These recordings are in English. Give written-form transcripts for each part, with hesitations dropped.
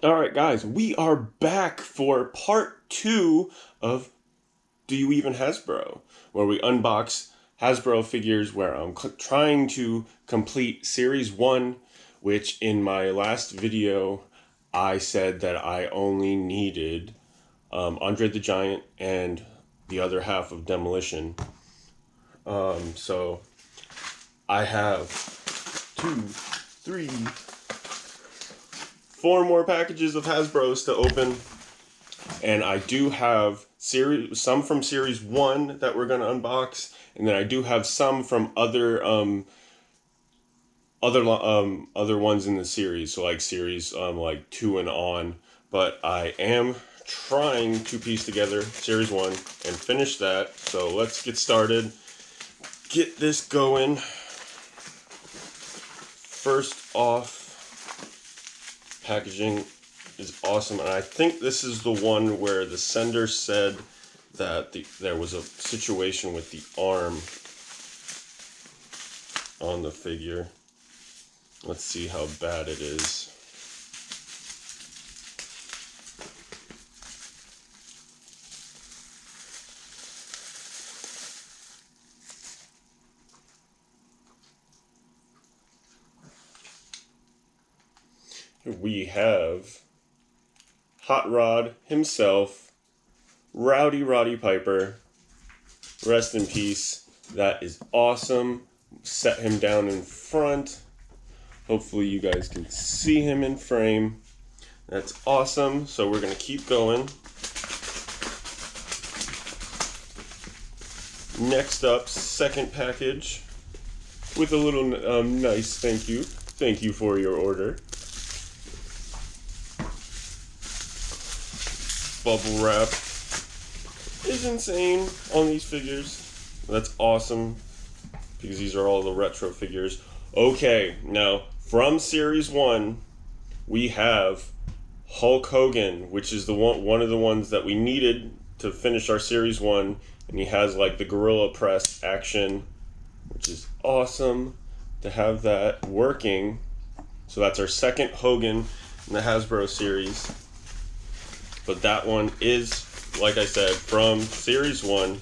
Alright guys, we are back for part 2 of Do You Even Hasbro? Where we unbox Hasbro figures where I'm trying to complete Series 1, which in my last video I said that I only needed Andre the Giant and the other half of Demolition. So I have 2, 3, 4 more packages of Hasbro's to open, and I do have some from Series 1 that we're going to unbox, and then I do have some from other ones in the series, so like Series like 2 and on, but I am trying to piece together Series 1 and finish that, so let's get started, get this going. First off, packaging is awesome, and I think this is the one where the sender said that there was a situation with the arm on the figure. Let's see how bad it is. We have Hot Rod himself, Rowdy Roddy Piper. Rest in peace. That is awesome. Set him down in front. Hopefully you guys can see him in frame. That's awesome. So we're going to keep going. Next up, second package with a little nice thank you. Thank you for your order. Bubble wrap is insane on these figures. That's awesome because these are all the retro figures. Okay, now from Series 1 we have Hulk Hogan, which is the one of the ones that we needed to finish our Series 1, and he has like the gorilla press action, which is awesome to have that working. So that's our second Hogan in the Hasbro series. But that one is, like I said, from Series 1.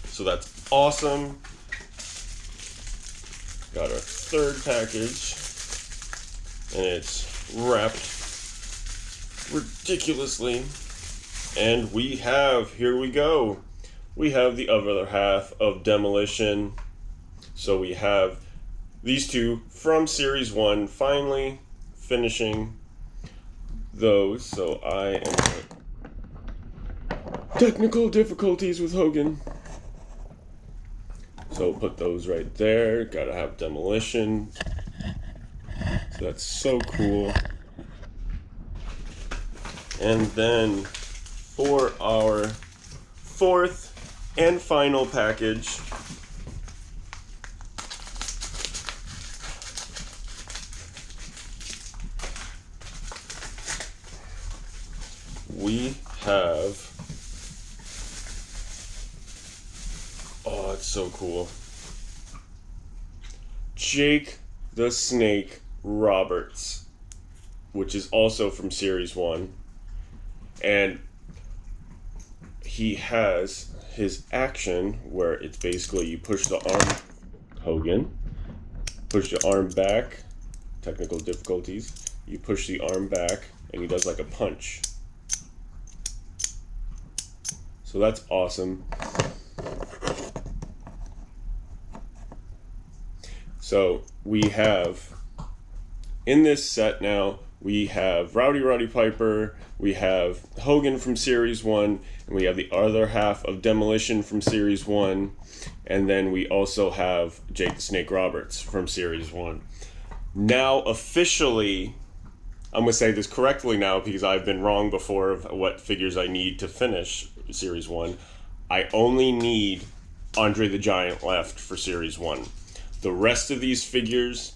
So that's awesome. Got our third package. And it's wrapped ridiculously. And we have, here we go. We have the other half of Demolition. So we have these two from Series 1 finally finishing those. So I am... Technical difficulties with Hogan. So put those right there. Gotta have Demolition. So that's so cool. And then for our fourth and final package, we have... Oh, it's so cool. Jake the Snake Roberts, which is also from Series 1. And he has his action where it's basically you push the arm, Hogan, push the arm back, technical difficulties, you push the arm back, and he does like a punch. So that's awesome. So we have, in this set now, we have Rowdy Roddy Piper, we have Hogan from Series 1, and we have the other half of Demolition from Series 1, and then we also have Jake the Snake Roberts from Series 1. Now officially, I'm going to say this correctly now because I've been wrong before of what figures I need to finish Series 1. I only need Andre the Giant left for Series 1. The rest of these figures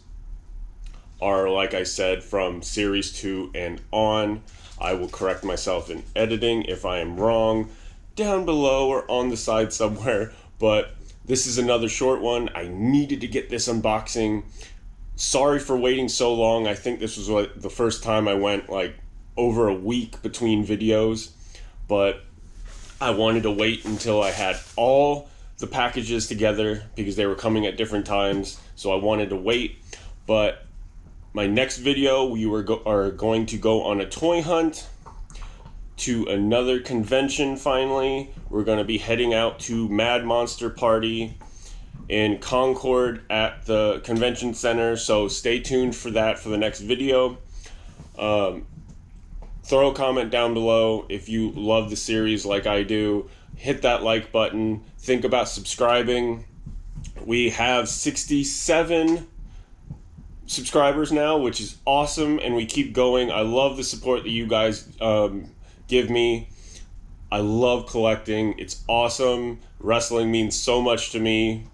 are, like I said, from Series 2 and on. I will correct myself in editing if I am wrong down below or on the side somewhere, but this is another short one. I needed to get this unboxing. Sorry for waiting so long. I think this was the first time I went like over a week between videos, but I wanted to wait until I had all the packages together because they were coming at different times, so I wanted to wait. But my next video, we are going to go on a toy hunt to another convention. Finally, we're going to be heading out to Mad Monster Party in Concord at the convention center, so stay tuned for that for the next video. Throw a comment down below if you love the series like I do. Hit that like button. Think about subscribing. We have 67 subscribers now, which is awesome, and we keep going. I love the support that you guys give me. I love collecting. It's awesome. Wrestling means so much to me.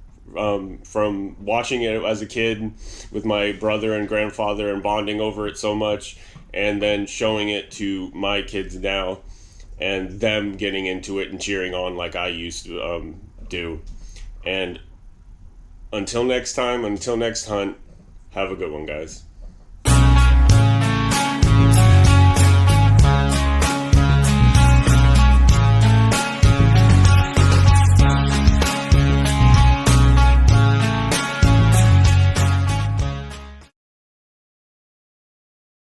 From watching it as a kid with my brother and grandfather and bonding over it so much, and then showing it to my kids now and them getting into it and cheering on like I used to do. And until next time, until next hunt, have a good one, guys.